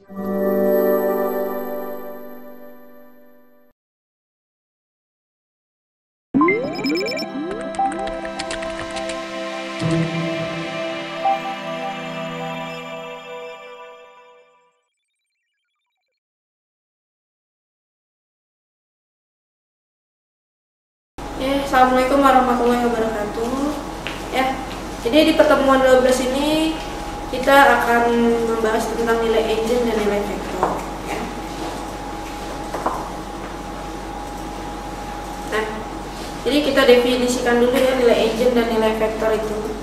Assalamualaikum warahmatullahi wabarakatuh. Jadi di pertemuan 12 ini kita akan membahas tentang nilai eigen dan nilai vektor. Jadi kita definisikan dulu ya nilai eigen dan nilai vektor itu.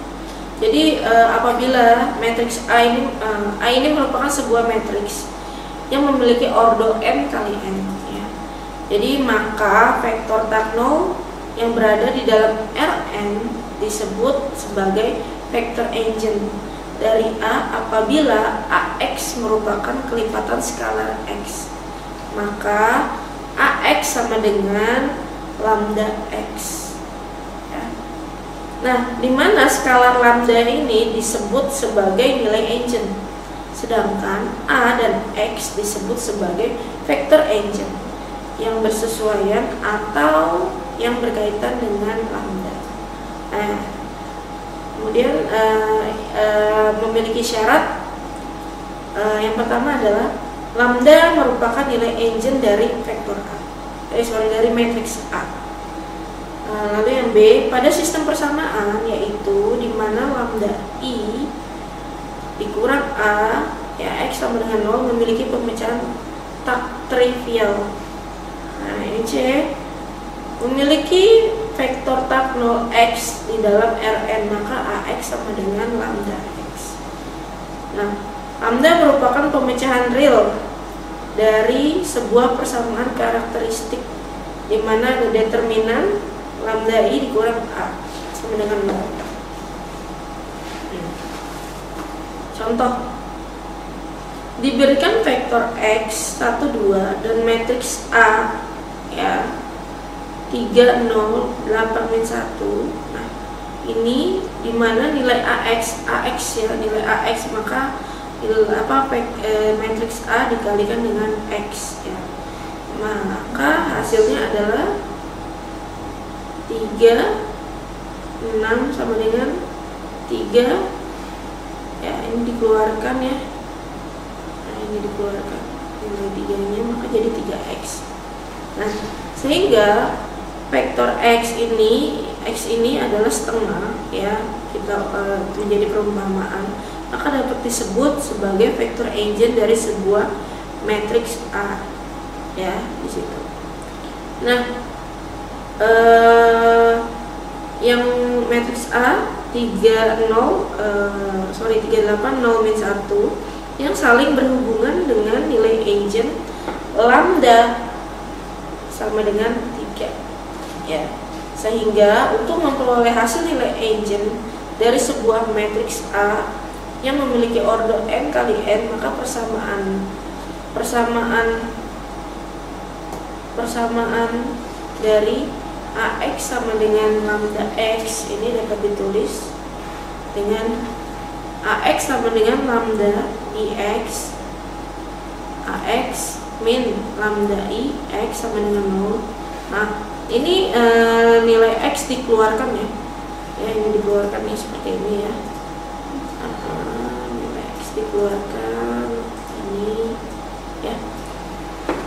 Jadi apabila matriks A ini merupakan sebuah matriks yang memiliki ordo n kali n. Jadi maka vektor tak nol yang berada di dalam Rn disebut sebagai vektor eigen dari A apabila AX merupakan kelipatan skalar X. Maka AX sama dengan lambda X. Nah, di mana skalar lambda ini disebut sebagai nilai eigen, sedangkan A dan X disebut sebagai vektor eigen yang bersesuaian atau yang berkaitan dengan lambda. Kemudian memiliki syarat. Yang pertama adalah lambda merupakan nilai eigen dari vektor A, dari matriks A. Lalu yang B, pada sistem persamaan yaitu di mana lambda I dikurang A X sama dengan 0 memiliki pemecahan tak trivial. Ini C, memiliki vektor tak 0x di dalam Rn, maka AX sama dengan lambda X. Nah, lambda merupakan pemecahan real dari sebuah persamaan karakteristik di mana determinan lambda I dikurang A sama dengan 0. Contoh, diberikan vektor X 1, 2 dan matriks A 3, 0, 8, min 1. Nah, ini dimana nilai AX nilai AX, maka matriks A dikalikan dengan X maka hasilnya adalah 3, 6 sama dengan 3. Ini dikeluarkan ya. Nah, ini dikeluarkan nilai 3 nya, maka jadi 3X. Nah, sehingga vektor X ini adalah setengah kita menjadi perumpamaan, maka dapat disebut sebagai vektor eigen dari sebuah matriks A di situ. Nah, yang matriks A 3, 8, 0, min 1 yang saling berhubungan dengan nilai eigen lambda sama dengan 3 sehingga untuk memperoleh hasil nilai eigen dari sebuah matriks A yang memiliki ordo n kali n, maka persamaan dari AX sama dengan lambda X ini dapat ditulis dengan AX sama dengan lambda IX AX min lambda I X sama dengan 0. Nah, ini nilai X dikeluarkan ya. Ini dikeluarkan seperti ini ya. Nilai X dikeluarkan ini ya.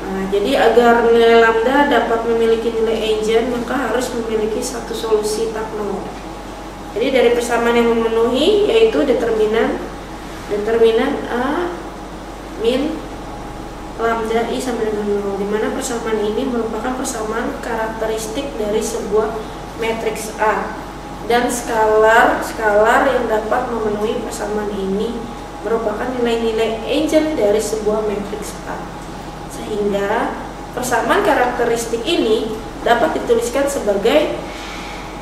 Nah, jadi agar nilai lambda dapat memiliki nilai eigen, maka harus memiliki satu solusi tak nol. Jadi dari persamaan yang memenuhi yaitu determinan A min lambda I sama dengan 0, dimana persamaan ini merupakan persamaan karakteristik dari sebuah matriks A, dan skalar yang dapat memenuhi persamaan ini merupakan nilai-nilai eigen dari sebuah matriks A, sehingga persamaan karakteristik ini dapat dituliskan sebagai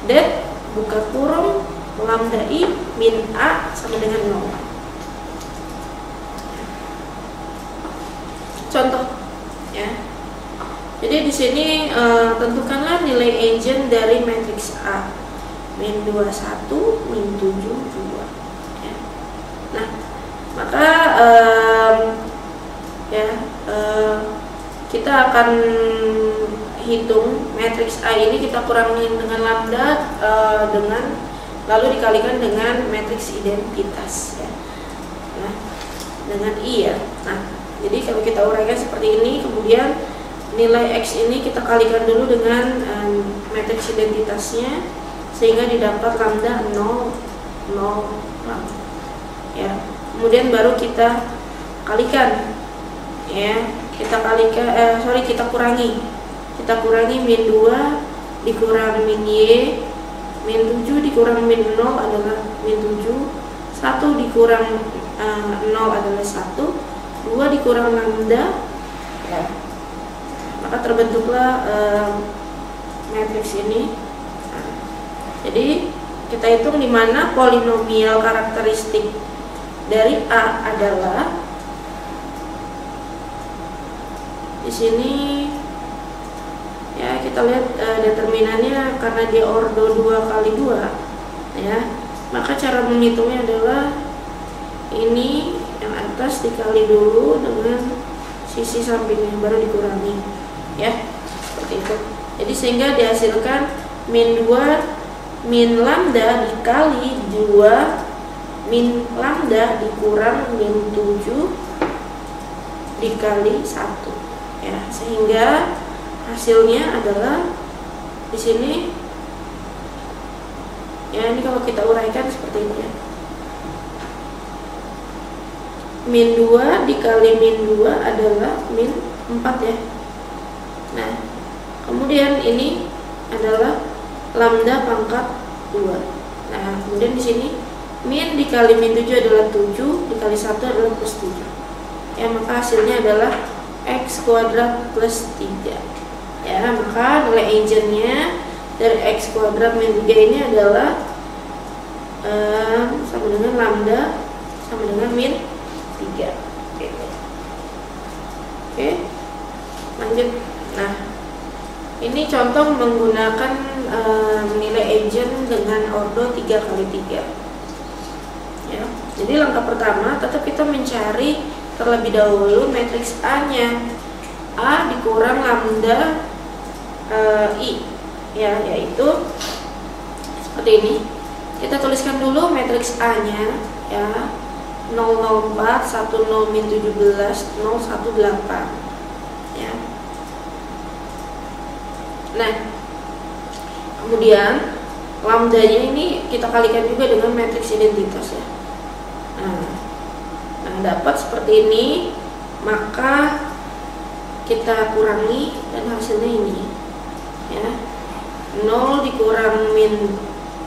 det buka kurung lambda I min A sama dengan 0. Contoh ya. Jadi di sini tentukanlah nilai eigen dari matriks A min 21 min 7 2 ya. Nah, maka kita akan hitung matriks A ini, kita kurangin dengan lambda dengan lalu dikalikan dengan matriks identitas ya. Nah, dengan I ya. Nah, jadi kalau kita uraikan seperti ini, kemudian nilai X ini kita kalikan dulu dengan matriks identitasnya sehingga didapat lambda 0, 0, 0 ya. Kemudian baru kita kalikan ya, kita kurangi min 2 dikurang min Y, min 7 dikurang min 0 adalah min 7, 1 dikurang 0 adalah 1, 2 dikurang lambda ya. Maka terbentuklah matriks ini. Nah, jadi kita hitung di mana polinomial karakteristik dari A adalah di sini ya, kita lihat determinannya karena dia ordo 2 kali 2 ya, maka cara menghitungnya adalah ini yang atas dikali dulu dengan sisi sampingnya baru dikurangi ya, seperti itu. Jadi sehingga dihasilkan min 2 min lambda dikali 2 min lambda dikurang min 7 dikali 1 ya, sehingga hasilnya adalah di sini ya, ini kalau kita uraikan seperti ini ya, min 2 dikali min 2 adalah min 4 ya. Nah, kemudian ini adalah lambda pangkat 2. Nah, kemudian di sini min dikali min 7 adalah 7 dikali 1 adalah plus 7 ya, maka hasilnya adalah X kuadrat plus 3 ya. Maka nilai eigennya dari X kuadrat min 3 ini adalah sama dengan lambda sama dengan min 3 gitu. Oke, lanjut. Nah, ini contoh menggunakan nilai eigen dengan ordo 3 kali 3 ya. Jadi langkah pertama tetap kita mencari terlebih dahulu matriks A nya, A dikurang lambda I ya, yaitu seperti ini. Kita tuliskan dulu matriks A nya ya, 004 10 min 17 018 ya. Nah, kemudian lambdanya ini kita kalikan juga dengan matriks identitas ya. Nah, dapat seperti ini, maka kita kurangi dan hasilnya ini ya, 0 dikurang min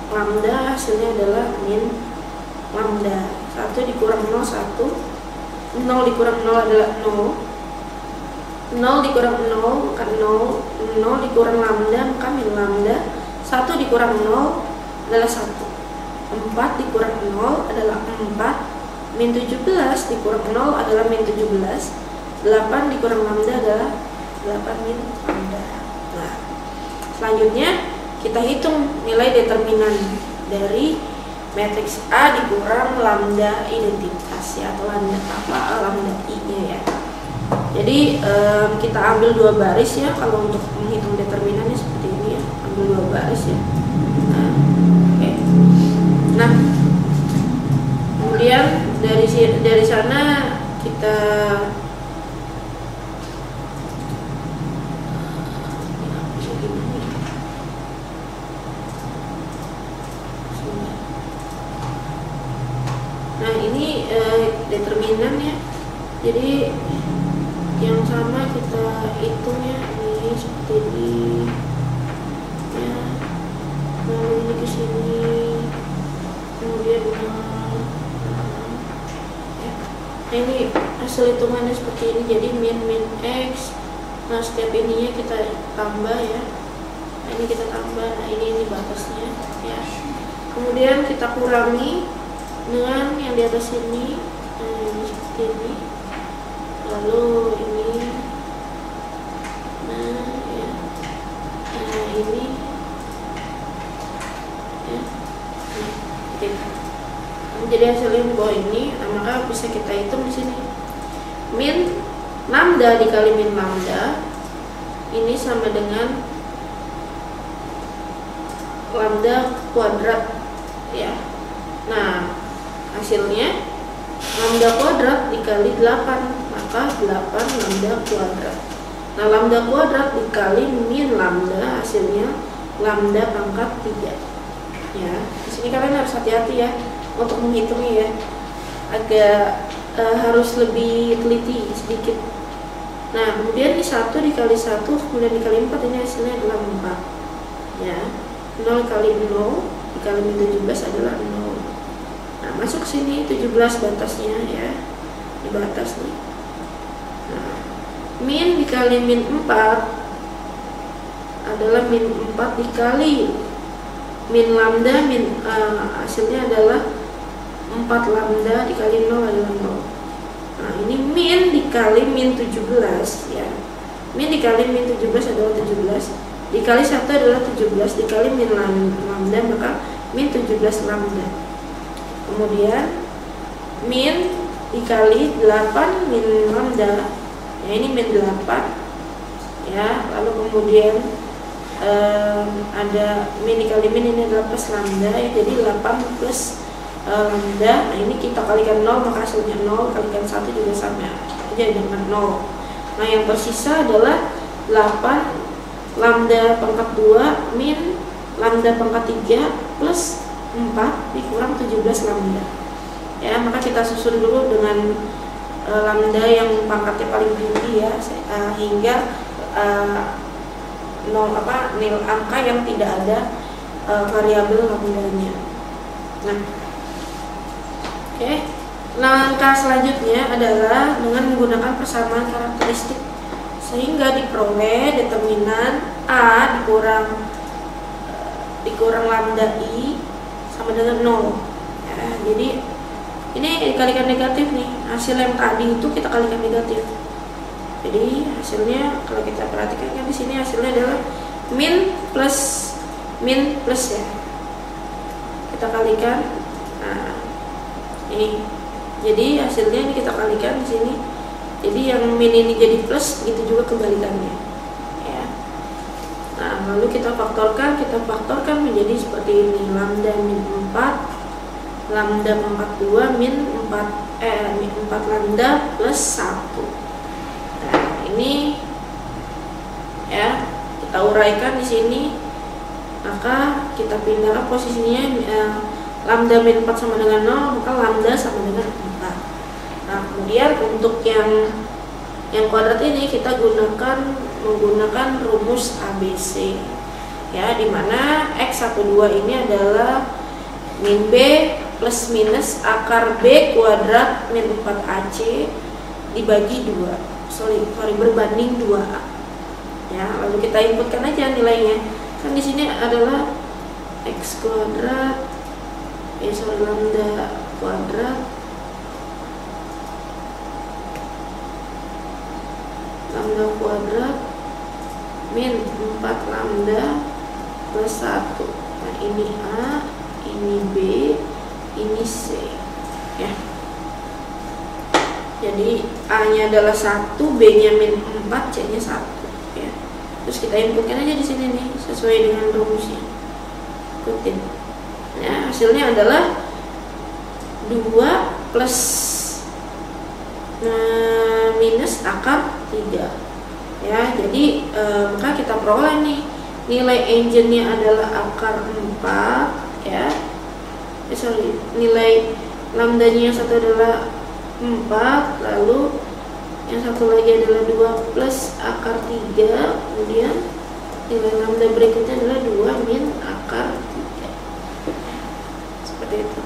lambda hasilnya adalah min lambda, 1 dikurang 0 1, 0 dikurang 0 adalah 0, 0 dikurang 0 maka 0, 0 dikurang lambda maka min lambda, 1 dikurang 0 adalah 1, 4 dikurang 0 adalah 4, min 17 dikurang 0 adalah min 17, 8 dikurang lambda adalah 8 min lambda. Nah, selanjutnya kita hitung nilai determinan dari matriks A dikurang lambda identitas ya, atau lambda I nya ya. Jadi kita ambil 2 baris ya, kalau untuk menghitung determinannya seperti ini ya, ambil 2 baris ya. Nah, okay. Nah, kemudian dari sana kita determinan ya. Jadi yang sama kita hitung ya, ini seperti ini ya, lalu ini ke sini, kemudian ya. Nah, ini hasil hitungannya seperti ini. Jadi min X, nah setiap ininya kita tambah ya. Nah, ini kita tambah, nah ini batasnya ya. Kemudian kita kurangi dengan yang di atas ini, seperti ini, lalu ini, nah ya, nah ini ya, nah, gitu. Jadi hasilnya di bawah ini, nah, maka bisa kita hitung di sini min lambda dikali min lambda ini sama dengan lambda kuadrat ya. Nah, hasilnya lambda kuadrat dikali 8, maka 8 lambda kuadrat. Nah, lambda kuadrat dikali min lambda, hasilnya lambda pangkat 3 ya. Di sini kalian harus hati-hati ya untuk menghitungnya ya, agak harus lebih teliti sedikit. Nah, kemudian ini 1 dikali 1 kemudian dikali 4, ini hasilnya adalah 4 ya. 0 kali 0 dikali min 17 adalah 0. Nah, masuk sini 17 batasnya ya, di batas nih. Nah, min dikali min 4 adalah min 4 dikali min lambda, hasilnya adalah 4 lambda dikali 0 adalah 0. Nah, ini min dikali min 17 ya. Min dikali min 17 adalah 17, dikali 1 adalah 17, dikali min lambda maka min 17 lambda. Kemudian min dikali 8 min lambda ya, ini min 8 ya. Lalu kemudian ada min dikali min, ini adalah plus lambda ya, jadi 8 plus lambda. Nah, ini kita kalikan 0 maka hasilnya 0, kalikan 1 juga sama aja dengan 0. Nah, yang bersisa adalah 8 lambda pangkat 2 min lambda pangkat 3 plus 4 dikurang 17 lambda ya. Maka kita susun dulu dengan lambda yang pangkatnya paling tinggi ya, hingga nil angka yang tidak ada variabel lambdanya. Nah, oke. Langkah selanjutnya adalah dengan menggunakan persamaan karakteristik, sehingga diperoleh determinan A dikurang lambda I sama dengan 0 ya. Jadi ini dikalikan negatif nih, hasil yang tadi itu kita kalikan negatif. Jadi hasilnya kalau kita perhatikan kan di sini hasilnya adalah min plus ya. Kita kalikan. Nah, ini jadi hasilnya ini kita kalikan di sini. Jadi yang min ini jadi plus, begitu juga kebalikannya ya. Nah, lalu kita faktorkan menjadi seperti ini, lambda min 4 lambda pangkat 2 min 4 lambda plus 1. Nah, ini ya kita uraikan di sini, maka kita pindahkan posisinya lambda min 4 sama dengan 0, maka lambda sama dengan 4. Nah, kemudian untuk yang kuadrat ini kita menggunakan rumus ABC ya, dimana X12 ini adalah min B plus minus akar B kuadrat min 4AC dibagi 2, berbanding 2A ya. Lalu kita inputkan aja nilainya, kan di sini adalah X kuadrat lambda kuadrat min 4 lambda plus 1. Nah, ini A, ini B, ini C ya. Jadi A nya adalah 1, B nya min 4, C nya 1 ya. Terus kita inputkan aja di sini nih sesuai dengan rumusnya, ikutin ya. Hasilnya adalah 2 plus minus akar 3 ya. Jadi maka kita peroleh nih nilai engine-nya adalah akar 4 ya. Nilai lambdanya yang satu adalah 4, lalu yang satu lagi adalah 2 plus akar 3, kemudian nilai lambda berikutnya adalah 2 min akar 3. Seperti itu.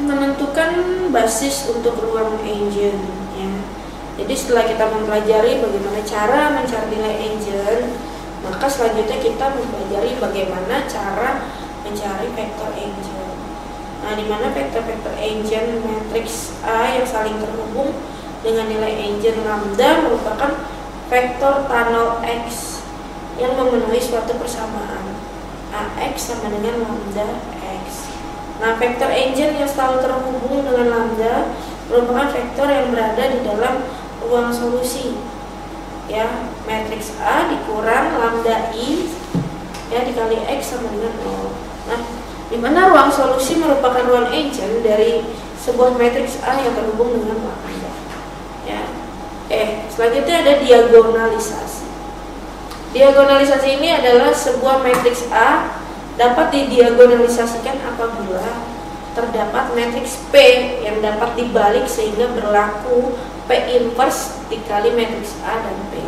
Menentukan basis untuk ruang engine ya. Jadi setelah kita mempelajari bagaimana cara mencari nilai engine, maka selanjutnya kita mempelajari bagaimana cara mencari vektor engine. Nah, di mana vektor-vektor engine matriks A yang saling terhubung dengan nilai engine lambda merupakan vektor tunnel X yang memenuhi suatu persamaan AX sama dengan lambda X. Nah, vektor engine yang selalu terhubung dengan lambda merupakan vektor yang berada di dalam ruang solusi. Ya, matriks A dikurang lambda I ya dikali X sama dengan 0. Nah, di mana ruang solusi merupakan ruang eigen dari sebuah matriks A yang terhubung dengan lambda. Ya. Selanjutnya ada diagonalisasi. Diagonalisasi ini adalah sebuah matriks A dapat didiagonalisasikan apabila terdapat matriks P yang dapat dibalik sehingga berlaku P inverse dikali matriks A dan P.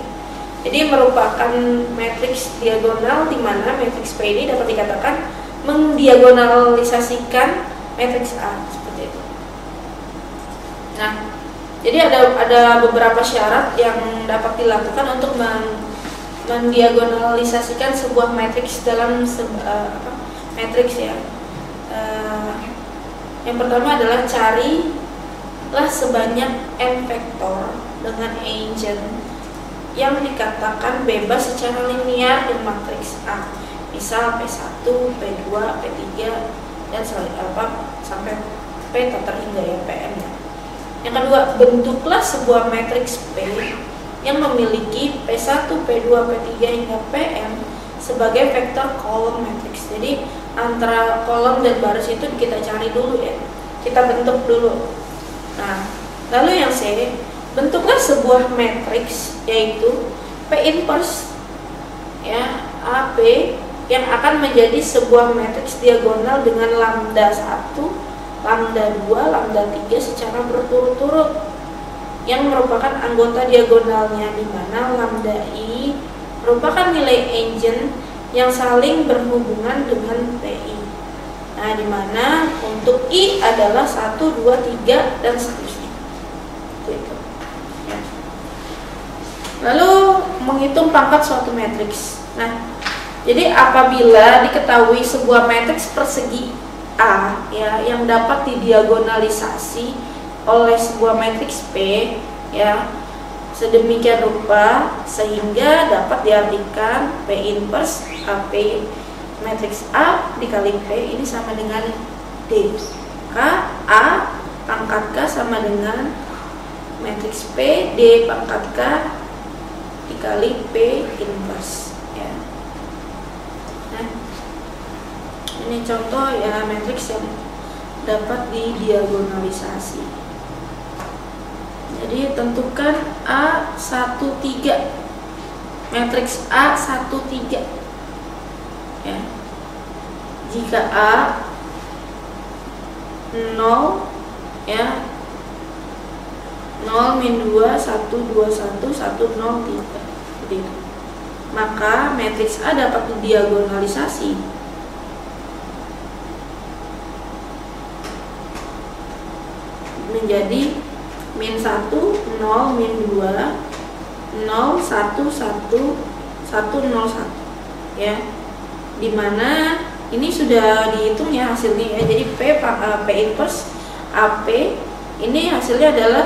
Jadi merupakan matriks diagonal di mana matriks P ini dapat dikatakan mendiagonalisasikan matriks A seperti itu. Nah, jadi ada beberapa syarat yang dapat dilakukan untuk mendiagonalisasikan sebuah matriks dalam matriks ya. Yang pertama adalah carilah sebanyak n vektor dengan eigen yang dikatakan bebas secara linear di matriks A. Misal P1, P2, P3 dan sampai P tak terhingga ya Pn ya. Yang kedua, bentuklah sebuah matriks P yang memiliki P1, P2, P3 hingga Pn sebagai vektor kolom matriks. Jadi antara kolom dan baris itu kita cari dulu ya. Kita bentuk dulu. Nah, lalu yang C, bentuklah sebuah matriks yaitu P inverse ya AP yang akan menjadi sebuah matriks diagonal dengan lambda 1, lambda 2, lambda 3 secara berturut-turut yang merupakan anggota diagonalnya, di mana lambda I merupakan nilai eigen yang saling berhubungan dengan PI. Nah, di mana untuk I adalah 1, 2, 3 dan seterusnya. Itu. Ya. Lalu menghitung pangkat suatu matriks. Nah, jadi apabila diketahui sebuah matriks persegi A ya yang dapat didiagonalisasi oleh sebuah matriks P ya sedemikian rupa sehingga dapat diartikan P inverse AP matriks A dikali P ini sama dengan D. Maka A pangkat K sama dengan matriks P D pangkat K dikali P inverse ya. Nah, ini contoh ya matriks yang dapat didiagonalisasi. Jadi tentukan A13 matriks A13 ya. Jika A 0 ya 0 min 2 1 2 1 1 0 3 begitu. Maka matriks A dapat didiagonalisasi menjadi min 1 0 min 2 0 1 1 1 0 1 ya, dimana ini sudah dihitung ya hasilnya ya. Jadi P inverse AP ini hasilnya adalah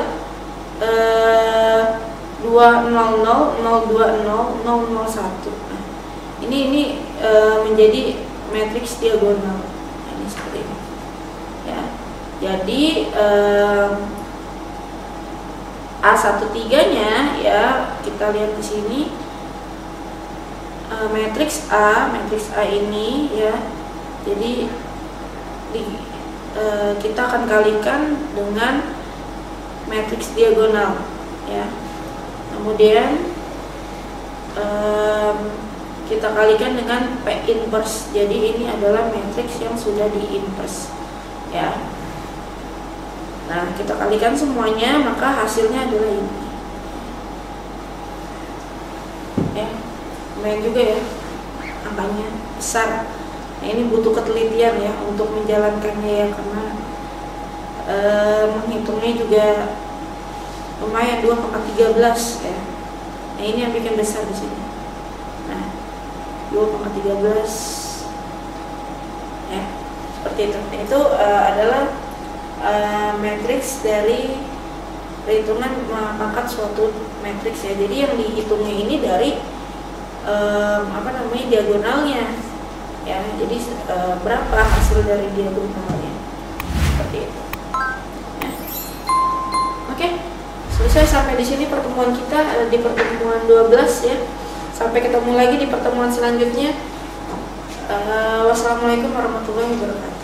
200 020 001. Nah, ini menjadi matriks diagonal. Nah, ini seperti ini ya. Jadi A13-nya ya kita lihat di sini matriks A ini ya. Jadi kita akan kalikan dengan matriks diagonal ya. Kemudian kita kalikan dengan P inverse. Jadi ini adalah matriks yang sudah di inverse ya. Nah, kita kalikan semuanya, maka hasilnya adalah ini. Ya, lumayan juga ya, angkanya besar. Nah, ini butuh ketelitian ya untuk menjalankannya ya, karena menghitungnya juga lumayan 2/13 ya. Nah, ini yang bikin besar di sini. Nah, 2/13 ya, seperti itu. Nah, itu adalah matriks dari perhitungan pangkat suatu matriks ya. Jadi yang dihitungnya ini dari diagonalnya ya. Jadi berapa hasil dari diagonalnya seperti itu. Selesai sampai di sini pertemuan kita di pertemuan 12 ya. Sampai ketemu lagi di pertemuan selanjutnya. Wassalamualaikum warahmatullahi wabarakatuh.